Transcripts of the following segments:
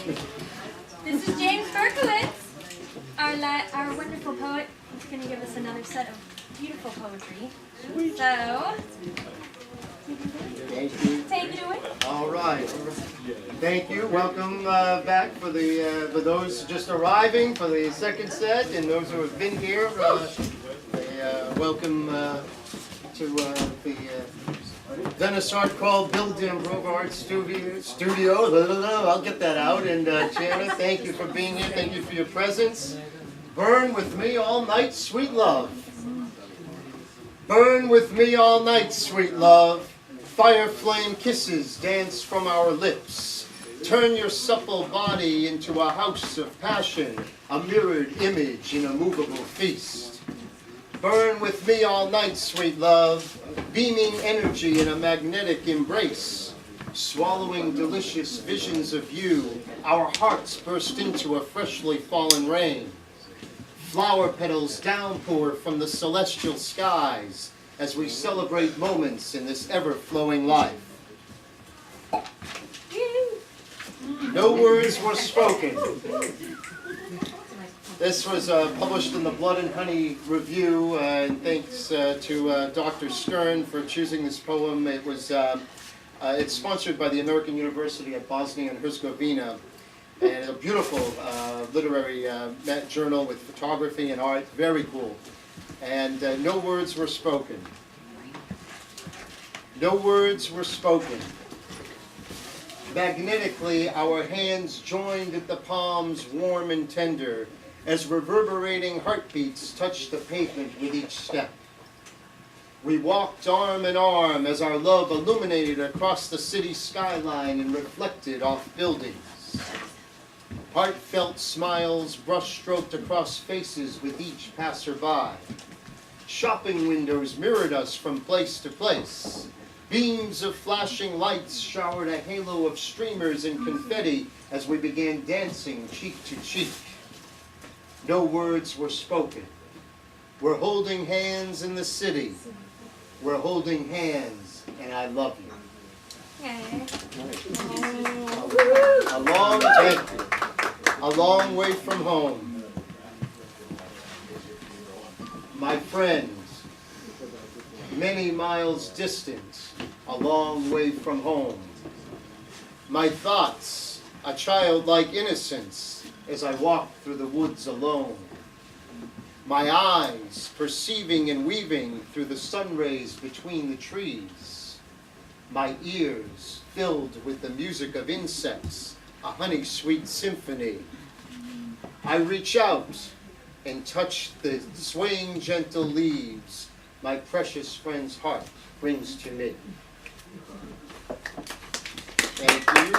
This is James Berkowitz, our wonderful poet. He's going to give us another set of beautiful poetry. So, Thank you. take it away. All right. Thank you. Welcome back for those just arriving for the second set, and those who have been here. Welcome to the Venice Art Crawl, Bill Dambrova Art Studio. I'll get that out. And Jana, thank you for being here. Thank you for your presence. Burn with me all night, sweet love. Burn with me all night, sweet love. Fire flame kisses dance from our lips. Turn your supple body into a house of passion, a mirrored image in a movable feast. Burn with me all night, sweet love, beaming energy in a magnetic embrace. Swallowing delicious visions of you, our hearts burst into a freshly fallen rain. Flower petals downpour from the celestial skies as we celebrate moments in this ever-flowing life. No words were spoken. This was published in the Blood and Honey Review, and thanks to Dr. Stern for choosing this poem. It's sponsored by the American University at Bosnia and Herzegovina, and it's a beautiful literary journal with photography and art, very cool. And no words were spoken. No words were spoken. Magnetically, our hands joined at the palms, warm and tender, as reverberating heartbeats touched the pavement with each step. We walked arm in arm as our love illuminated across the city skyline and reflected off buildings. Heartfelt smiles brush-stroked across faces with each passerby. Shopping windows mirrored us from place to place. Beams of flashing lights showered a halo of streamers and confetti as we began dancing cheek to cheek. No words were spoken. We're holding hands in the city. We're holding hands, and I love you. A long way from home. My friends, many miles distant, a long way from home. My thoughts, a childlike innocence, as I walked through the woods alone. My eyes, perceiving and weaving through the sun rays between the trees. My ears, filled with the music of insects, a honey-sweet symphony. I reach out and touch the swaying gentle leaves my precious friend's heart brings to me. Thank you.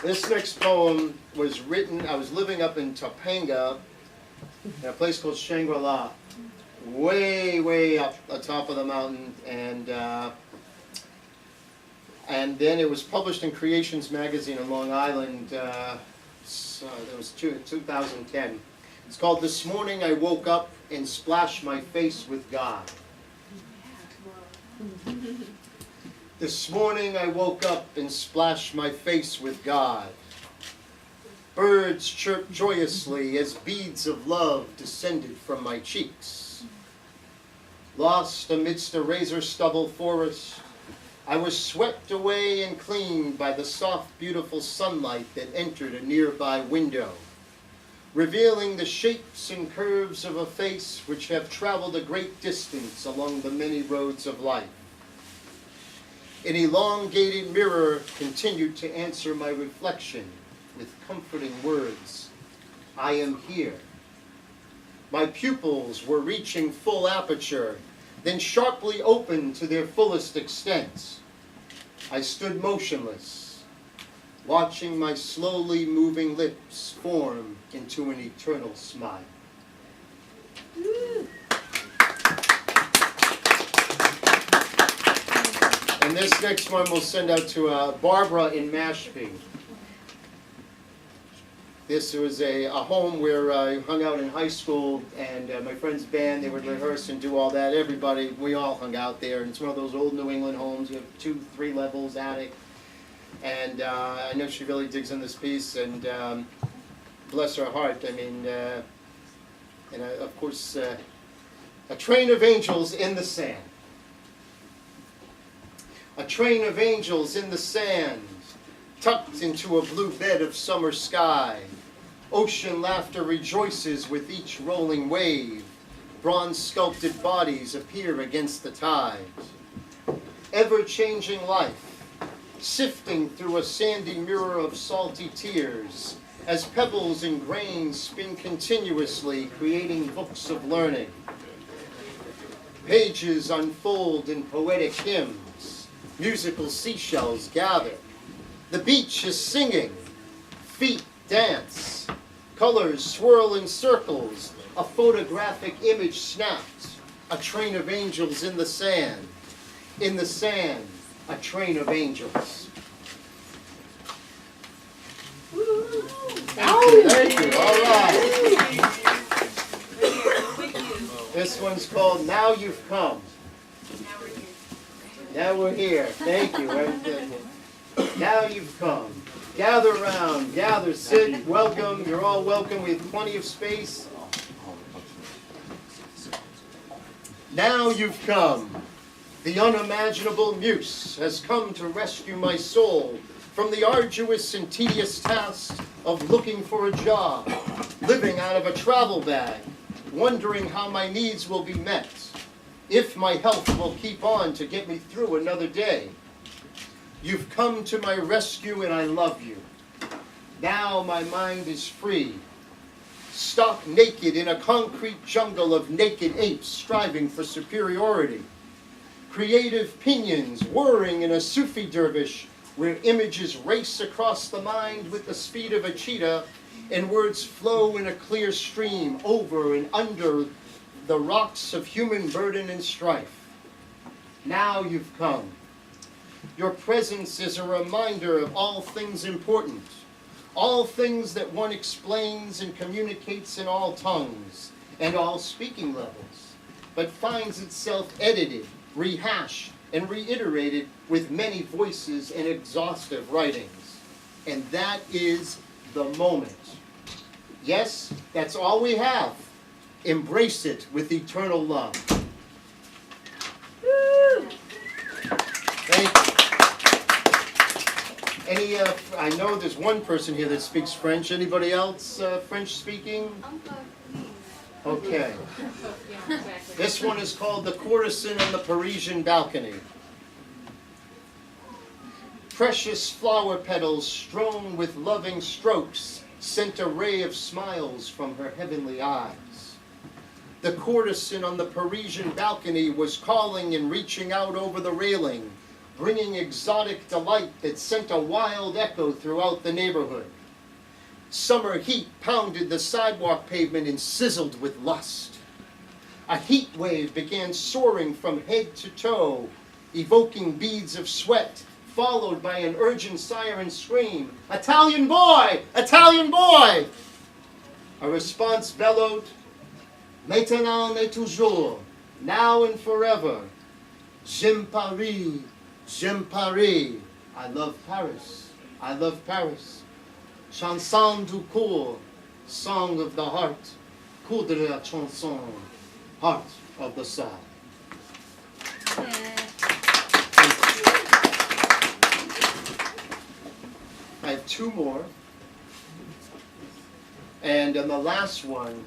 This next poem was written, I was living up in Topanga, in a place called Shangri-La, way up atop of the mountain, and then it was published in Creations magazine in Long Island. It was 2010. It's called "This Morning I Woke Up and Splashed My Face with God." This morning I woke up and splashed my face with God. Birds chirped joyously as beads of love descended from my cheeks. Lost amidst a razor stubble forest, I was swept away and cleaned by the soft, beautiful sunlight that entered a nearby window, revealing the shapes and curves of a face which have traveled a great distance along the many roads of life. An elongated mirror continued to answer my reflection with comforting words. I am here. My pupils were reaching full aperture, then sharply opened to their fullest extent. I stood motionless, watching my slowly moving lips form into an eternal smile. And this next one we'll send out to Barbara in Mashpee. This was a home where I hung out in high school, and my friend's band, they would rehearse and do all that. Everybody, we all hung out there, and it's one of those old New England homes. You have 2-3 levels, attic. And I know she really digs in this piece, and bless her heart. I mean, and of course, a train of angels in the sand. A train of angels in the sand, tucked into a blue bed of summer sky. Ocean laughter rejoices with each rolling wave. Bronze sculpted bodies appear against the tide. Ever-changing life, sifting through a sandy mirror of salty tears, as pebbles and grains spin continuously, creating books of learning. Pages unfold in poetic hymns, musical seashells gather. The beach is singing, feet dance, colors swirl in circles, a photographic image snapped, a train of angels in the sand. In the sand, a train of angels. Thank you. All right. This one's called Now You've Come. Now we're here. Thank you. Now you've come. Gather around, gather, sit, welcome. You're all welcome. We have plenty of space. Now you've come. The unimaginable muse has come to rescue my soul from the arduous and tedious task of looking for a job, living out of a travel bag, wondering how my needs will be met, if my health will keep on to get me through another day. You've come to my rescue and I love you. Now my mind is free. Stock naked in a concrete jungle of naked apes striving for superiority. Creative pinions whirring in a Sufi dervish where images race across the mind with the speed of a cheetah and words flow in a clear stream over and under the rocks of human burden and strife. Now you've come. Your presence is a reminder of all things important, all things that one explains and communicates in all tongues and all speaking levels, but finds itself edited, rehashed, and reiterated with many voices and exhaustive writings. And that is the moment. Yes, that's all we have. Embrace it with eternal love. Woo! Thank you. I know there's one person here that speaks French. Anybody else French speaking? Okay. This one is called The Courtesan on the Parisian Balcony. Precious flower petals strewn with loving strokes sent a ray of smiles from her heavenly eyes. The courtesan on the Parisian balcony was calling and reaching out over the railing, bringing exotic delight that sent a wild echo throughout the neighborhood. Summer heat pounded the sidewalk pavement and sizzled with lust. A heat wave began soaring from head to toe, evoking beads of sweat, followed by an urgent siren scream, "Italian boy! Italian boy!" A response bellowed, "Maintenant et toujours, now and forever. J'aime Paris, j'aime Paris. I love Paris, I love Paris. Chanson du cœur, song of the heart. Coup de la chanson, heart of the song." I have two more. And in the last one,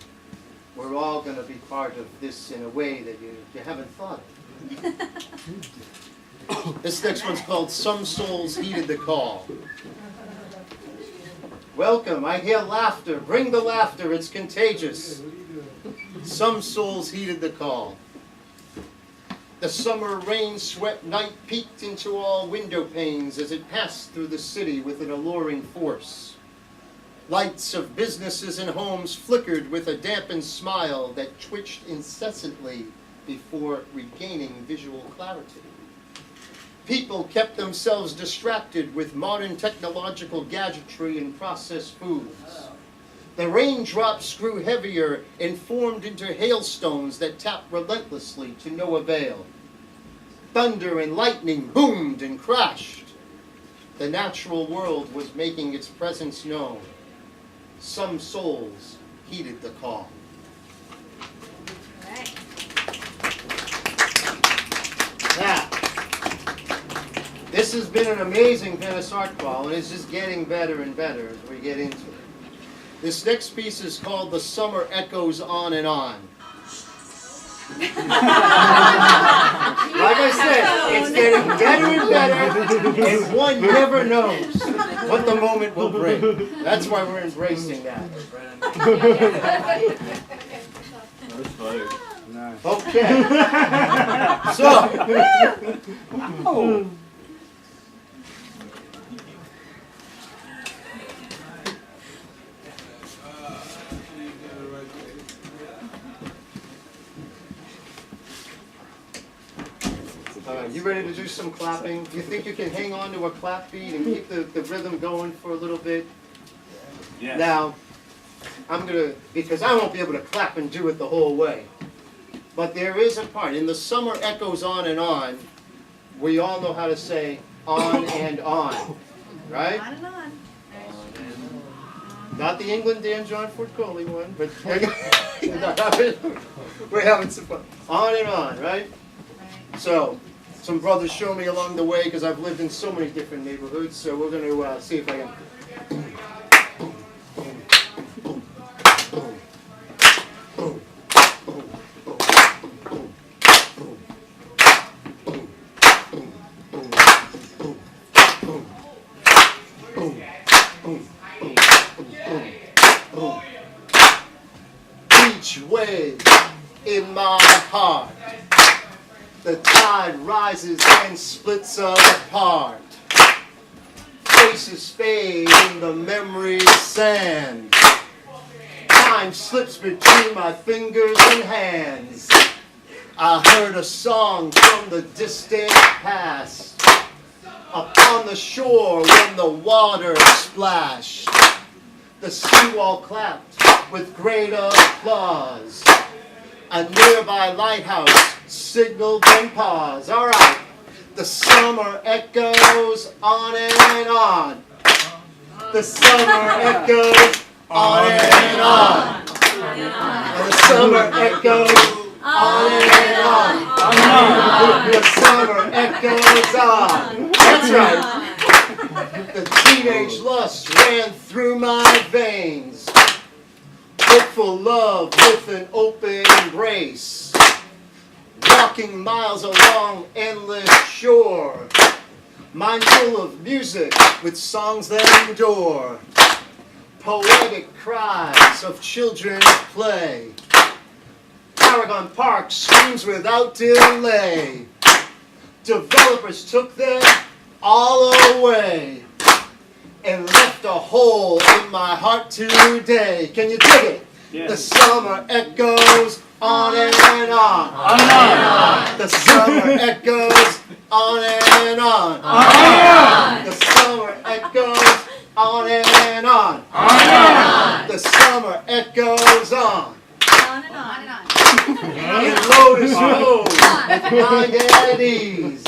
we're all going to be part of this in a way that you haven't thought of. This next one's called Some Souls Heeded the Call. Welcome, I hear laughter. Bring the laughter, it's contagious. Some souls heeded the call. The summer rain-swept night peeked into all window panes as it passed through the city with an alluring force. Lights of businesses and homes flickered with a dampened smile that twitched incessantly before regaining visual clarity. People kept themselves distracted with modern technological gadgetry and processed foods. The raindrops grew heavier and formed into hailstones that tapped relentlessly to no avail. Thunder and lightning boomed and crashed. the natural world was making its presence known. Some souls heeded the call. All right. Now, this has been an amazing Venice Art Crawl, and it's just getting better and better as we get into it. This next piece is called The Summer Echoes On and On. Like I said, it's getting better and better, and one never knows what the moment will bring. That's why we're embracing that. Okay. So. You ready to do some clapping? You think you can hang on to a clap beat and keep the rhythm going for a little bit? Yes. Now, I'm going to, because I won't be able to clap and do it the whole way. But there is a part. In The Summer Echoes On and On, we all know how to say on and on. Right? On and on. Not the England Dan John Ford Coley one, but we're having some fun. On and on, right? So, some brothers show me along the way because I've lived in so many different neighborhoods. So we're going to see if I can. Each wave in my heart. The tide rises and splits apart. Faces fade in the memory's sand. Time slips between my fingers and hands. I heard a song from the distant past. Upon the shore when the water splashed. The seawall clapped with great applause. A nearby lighthouse signaled and paused. All right. The summer echoes on and on. The summer echoes on and on. And the summer echoes on and on. The summer echoes on. That's right. The teenage lust ran through my veins. Hopeful love with an open embrace. Walking miles along endless shore. Mindful of music with songs that endure. Poetic cries of children at play. Paragon Park screams without delay. Developers took them all away. And left a hole in my heart today. Can you dig it? Yes. The summer echoes on and on. On and on. The summer echoes on and on. On and on. The summer echoes on and on. On and on. The summer echoes on. On and on. In lotus rose, with mind at ease.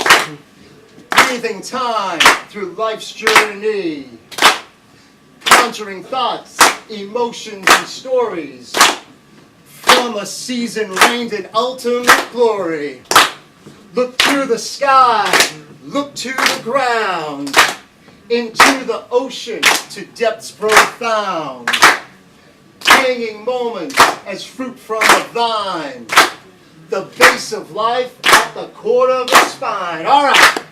Breathing time through life's journey. Conjuring thoughts, emotions, and stories. From a season reigned in ultimate glory. Look through the sky, look to the ground. Into the ocean, to depths profound. Hanging moments as fruit from a vine. The base of life at the core of the spine. All right.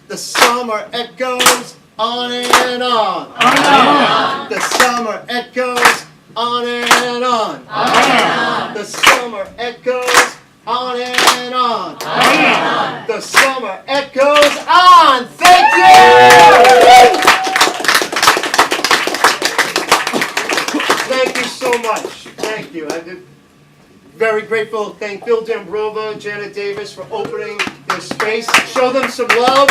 The summer echoes on and on. On and on. The summer echoes on and on. On and on. The summer echoes on and on. On and on. The summer echoes on. Thank you! Thank you so much. Thank you. Very grateful. Thank Bill Dambrova, Jana Davis for opening their space. Show them some love.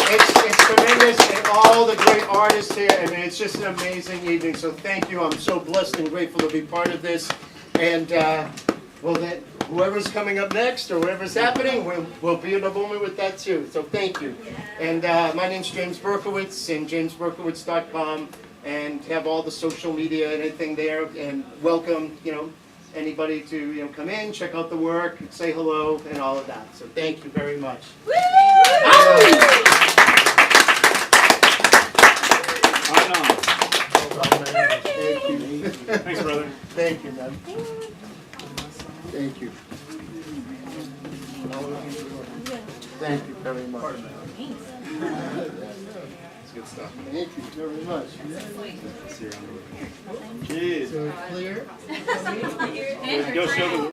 It's tremendous, and all the great artists here. I mean, it's just an amazing evening. So thank you. I'm so blessed and grateful to be part of this. And well, whoever's coming up next or whatever's happening, we'll be in the moment with that too. So thank you. And my name's James Berkowitz, and jamesberkowitz.com, and have all the social media and everything there. And welcome, anybody to come in, check out the work, say hello, and all of that. So thank you very much. Thank you. Thanks, brother. Thank you, man. Thank you. Thank you very much. It's good stuff. Thank you very much. See you around the way. Cheers. So clear? Go show the